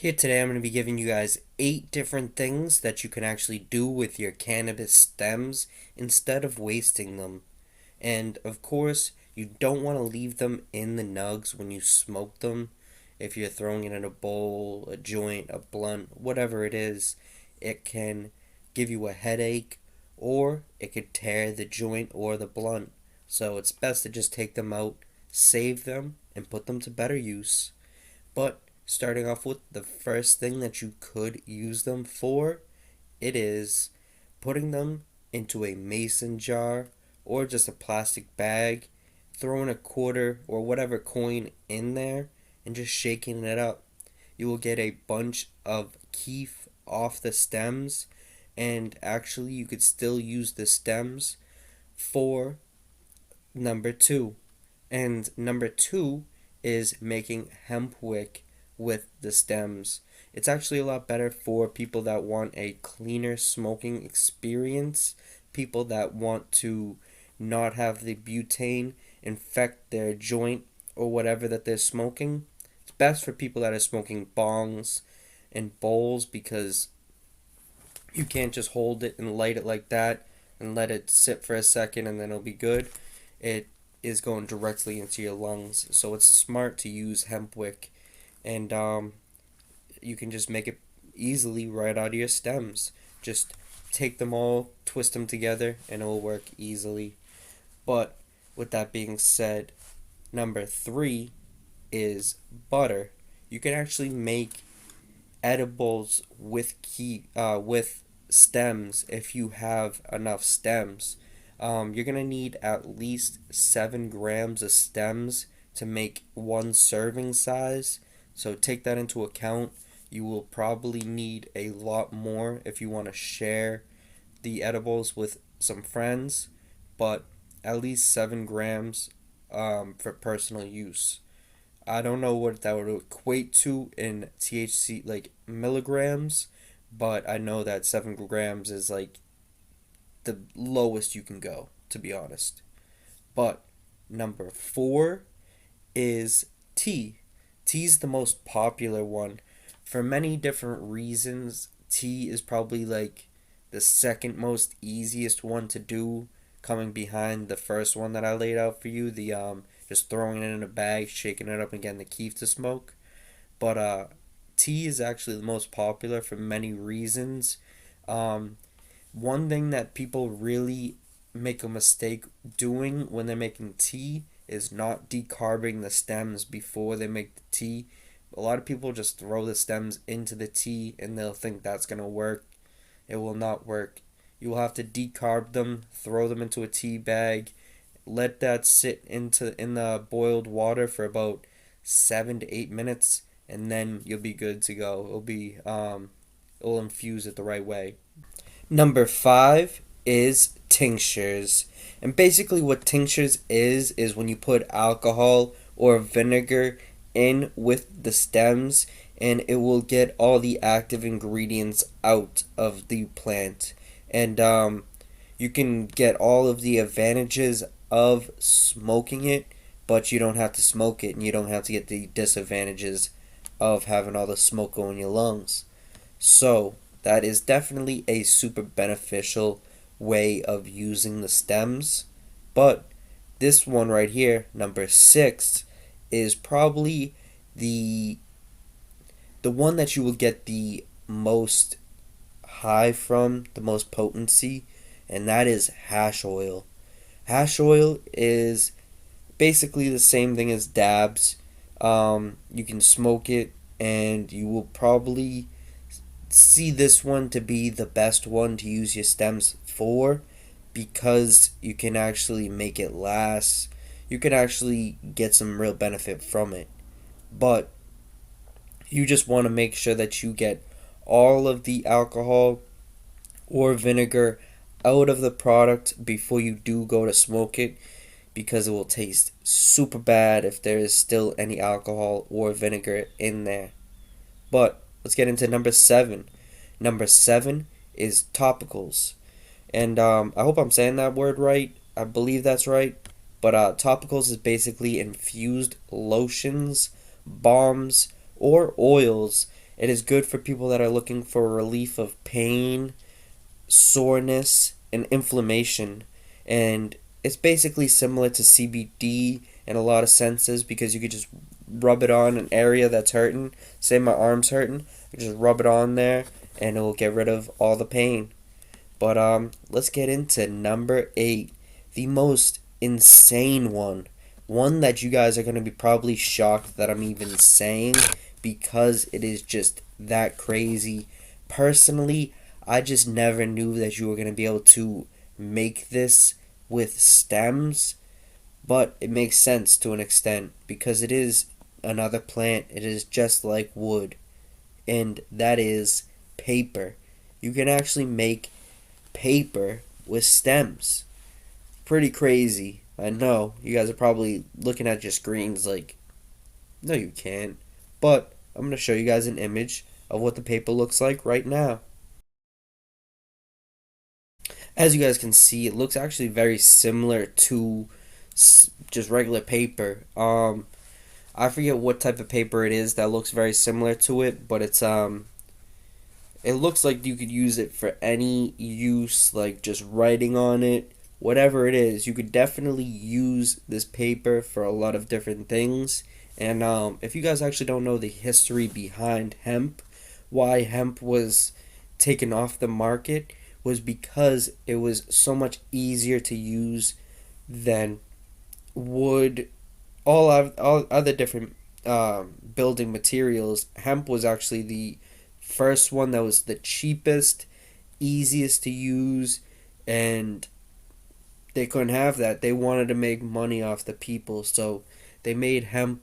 Here today, I'm going to be giving you guys 8 different things that you can actually do with your cannabis stems instead of wasting them. And of course, you don't want to leave them in the nugs when you smoke them. If you're throwing it in a bowl, a joint, a blunt, whatever it is, it can give you a headache or it could tear the joint or the blunt. So it's best to just take them out, save them, and put them to better use. But starting off with the first thing that you could use them for, it is putting them into a mason jar or just a plastic bag, throwing a quarter or whatever coin in there, and just shaking it up. You will get a bunch of keef off the stems, and actually, you could still use the stems for number two. And number two is making hemp wick with the stems. It's actually a lot better for people that want a cleaner smoking experience, people that want to not have the butane infect their joint or whatever that they're smoking. It's best for people that are smoking bongs and bowls because you can't just hold it and light it like that and let it sit for a second and then it'll be good. It is going directly into your lungs, so it's smart to use hemp wick, and you can just make it easily right out of your stems. Just take them all, twist them together, and it will work easily. But with that being said, number three is butter. You can actually make edibles with stems if you have enough stems. You're gonna need at least 7 grams of stems to make one serving size. So take that into account. You will probably need a lot more if you want to share the edibles with some friends, but at least 7 grams for personal use. I don't know what that would equate to in THC, like milligrams, but I know that 7 grams is like the lowest you can go, to be honest. But number four is tea. Tea's the most popular one. For many different reasons, tea is probably like the second most easiest one to do, coming behind the first one that I laid out for you, the just throwing it in a bag, shaking it up and getting the keef to smoke. But tea is actually the most popular for many reasons. Um, One thing that people really make a mistake doing when they're making tea is not decarbing the stems before they make the tea. A lot of people just throw the stems into the tea and they'll think that's going to work. It will not work. You will have to decarb them, throw them into a tea bag, let that sit in the boiled water for about 7 to 8 minutes, and then you'll be good to go. It'll infuse it the right way. Number five is tinctures. And basically, what tinctures is when you put alcohol or vinegar in with the stems, and it will get all the active ingredients out of the plant. And you can get all of the advantages of smoking it, but you don't have to smoke it, and you don't have to get the disadvantages of having all the smoke go in your lungs. So, that is definitely a super beneficial way of using the stems. But this one right here, number six, is probably the one that you will get the most high from, the most potency, and that is hash oil. Hash oil is basically the same thing as dabs. You can smoke it, and you will probably see this one to be the best one to use your stems for because you can actually make it last. You can actually get some real benefit from it. But you just want to make sure that you get all of the alcohol or vinegar out of the product before you do go to smoke it because it will taste super bad if there is still any alcohol or vinegar in there. But let's get into number seven. Number seven is topicals. And I hope I'm saying that word right. I believe that's right. But topicals is basically infused lotions, balms, or oils. It is good for people that are looking for relief of pain, soreness, and inflammation. And it's basically similar to CBD in a lot of senses because you could just rub it on an area that's hurting. Say my arm's hurting, I just rub it on there and it will get rid of all the pain. But let's get into number 8, the most insane one. One that you guys are going to be probably shocked that I'm even saying because it is just that crazy. Personally, I just never knew that you were going to be able to make this with stems, but it makes sense to an extent because it is another plant. It is just like wood, and that is paper. You can actually make paper with stems. Pretty crazy. I know. You guys are probably looking at your screens like, no, you can't. But I'm going to show you guys an image of what the paper looks like right now. As you guys can see, it looks actually very similar to just regular paper. I forget what type of paper it is that looks very similar to it, but it looks like you could use it for any use, like just writing on it, whatever it is. You could definitely use this paper for a lot of different things. And if you guys actually don't know the history behind hemp, why hemp was taken off the market was because it was so much easier to use than wood, all other different building materials. Hemp was actually the first one that was the cheapest, easiest to use, and they couldn't have that. They wanted to make money off the people, so they made hemp.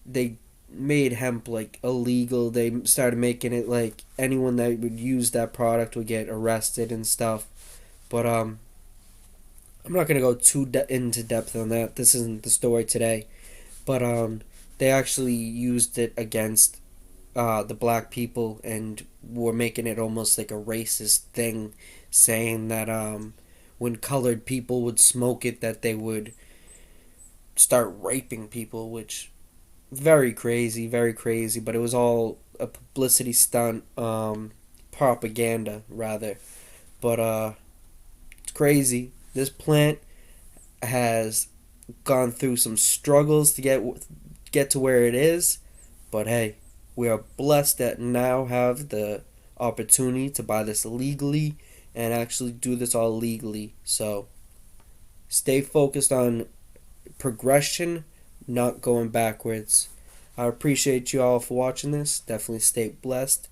They made hemp like illegal. They started making it like anyone that would use that product would get arrested and stuff. But I'm not gonna go into depth on that. This isn't the story today. But they actually used it against the black people and were making it almost like a racist thing, saying that when colored people would smoke it, that they would start raping people, which very crazy. But it was all a publicity stunt, propaganda rather. But it's crazy. This plant has gone through some struggles to get to where it is, but hey, we are blessed that now have the opportunity to buy this legally and actually do this all legally. So stay focused on progression, not going backwards. I appreciate you all for watching this. Definitely stay blessed.